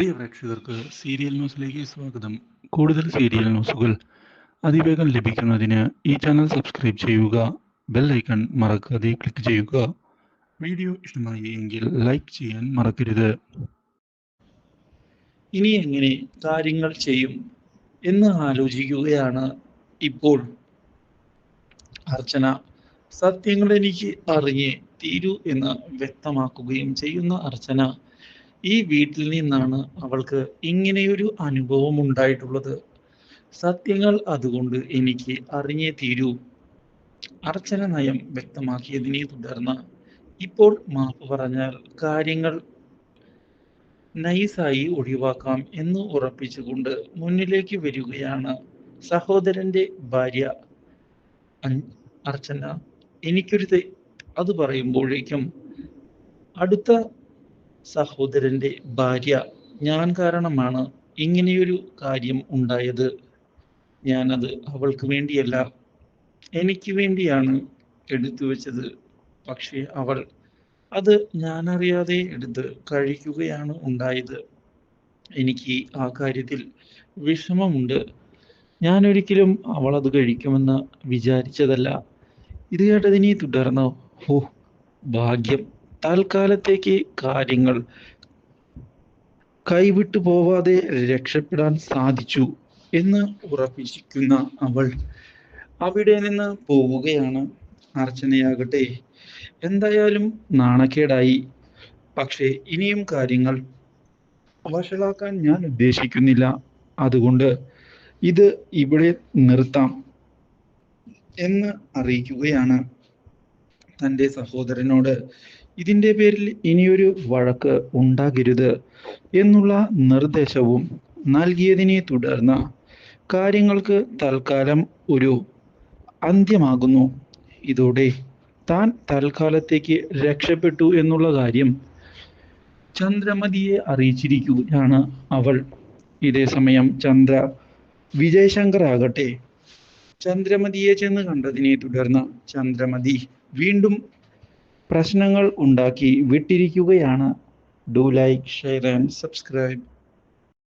പ്രിയ പ്രേക്ഷകർക്ക് സീരിയൽ ന്യൂസിലേക്ക് സ്വാഗതം. കൂടുതൽ സീരിയൽ ന്യൂസുകൾ അതിവേഗം ലഭിക്കുന്നതിന് ഈ ചാനൽ സബ്സ്ക്രൈബ് ചെയ്യുക. ബെൽ ഐക്കൺ മറക്കാതെ ക്ലിക്ക് ചെയ്യുക. വീഡിയോ ഇഷ്ടമായി എങ്കിൽ ലൈക്ക് ചെയ്യാൻ മറക്കരുത്. ഇനി എങ്ങനെ കാര്യങ്ങൾ ചെയ്യും എന്ന് ആലോചിക്കുകയാണ് ഇപ്പോൾ അർച്ചന. സത്യങ്ങൾ എനിക്ക് അറിഞ്ഞേ തീരൂ എന്ന് വ്യക്തമാക്കുകയും ചെയ്യുന്ന അർച്ചന, ഈ വീട്ടിൽ നിന്നാണ് അവൾക്ക് ഇങ്ങനെയൊരു അനുഭവം ഉണ്ടായിട്ടുള്ളത്. സത്യങ്ങൾ അതുകൊണ്ട് എനിക്ക് അറിഞ്ഞേ തീരൂ. അർച്ചന നയം വ്യക്തമാക്കിയതിനെ തുടർന്ന് ഇപ്പോൾ മാപ്പ് പറഞ്ഞാൽ കാര്യങ്ങൾ നൈസായി ഒഴിവാക്കാം എന്ന് ഉറപ്പിച്ചുകൊണ്ട് മുന്നിലേക്ക് വരികയാണ് സഹോദരന്റെ ഭാര്യ അർച്ചന. എനിക്കൊരു അത് പറയുമ്പോഴേക്കും അടുത്ത സഹോദരന്റെ ഭാര്യ, ഞാൻ കാരണമാണ് ഇങ്ങനെയൊരു കാര്യം ഉണ്ടായത്. ഞാനത് അവൾക്ക് വേണ്ടിയല്ല, എനിക്ക് വേണ്ടിയാണ് എടുത്തു വെച്ചത്. പക്ഷേ അവൾ അത് ഞാനറിയാതെ എടുത്ത് കഴിക്കുകയാണ് ഉണ്ടായത്. എനിക്ക് ആ കാര്യത്തിൽ വിഷമമുണ്ട്. ഞാൻ ഒരിക്കലും അവൾ അത് കഴിക്കുമെന്ന് വിചാരിച്ചതല്ല. ഇത് കേട്ടതിനെ തുടർന്ന്, ഓ ഭാഗ്യം, തൽക്കാലത്തേക്ക് കാര്യങ്ങൾ കൈവിട്ടു പോവാതെ രക്ഷപ്പെടാൻ സാധിച്ചു എന്ന് ഉറപ്പിച്ചിരിക്കുന്ന അവൾ അവിടെ നിന്ന് പോവുകയാണ്. അർച്ചനയാകട്ടെ എന്തായാലും നാണക്കേടായി. പക്ഷേ ഇനിയും കാര്യങ്ങൾ വഷളാക്കാൻ ഞാൻ ഉദ്ദേശിക്കുന്നില്ല. അതുകൊണ്ട് ഇത് ഇവിടെ നിർത്താം എന്ന് അറിയിക്കുകയാണ് തൻ്റെ സഹോദരനോട്. ഇതിൻ്റെ പേരിൽ ഇനിയൊരു വഴക്ക് ഉണ്ടാകരുത് എന്നുള്ള നിർദ്ദേശവും നൽകിയതിനെ തുടർന്ന് കാര്യങ്ങൾക്ക് തൽക്കാലം ഒരു അന്ത്യമാകുന്നു. ഇതോടെ താൻ തൽക്കാലത്തേക്ക് രക്ഷപ്പെട്ടു എന്നുള്ള കാര്യം ചന്ദ്രമതിയെ അറിയിച്ചിരിക്കുകയാണ് അവൾ. ഇതേ സമയം വിജയശങ്കർ ആകട്ടെ ചന്ദ്രമതിയെ ചെന്ന് കണ്ടതിനെ തുടർന്ന് ചന്ദ്രമതി വീണ്ടും പ്രശ്നങ്ങൾ ഉണ്ടാക്കി വിട്ടിരിക്കുകയാണ്. Do like, share and subscribe.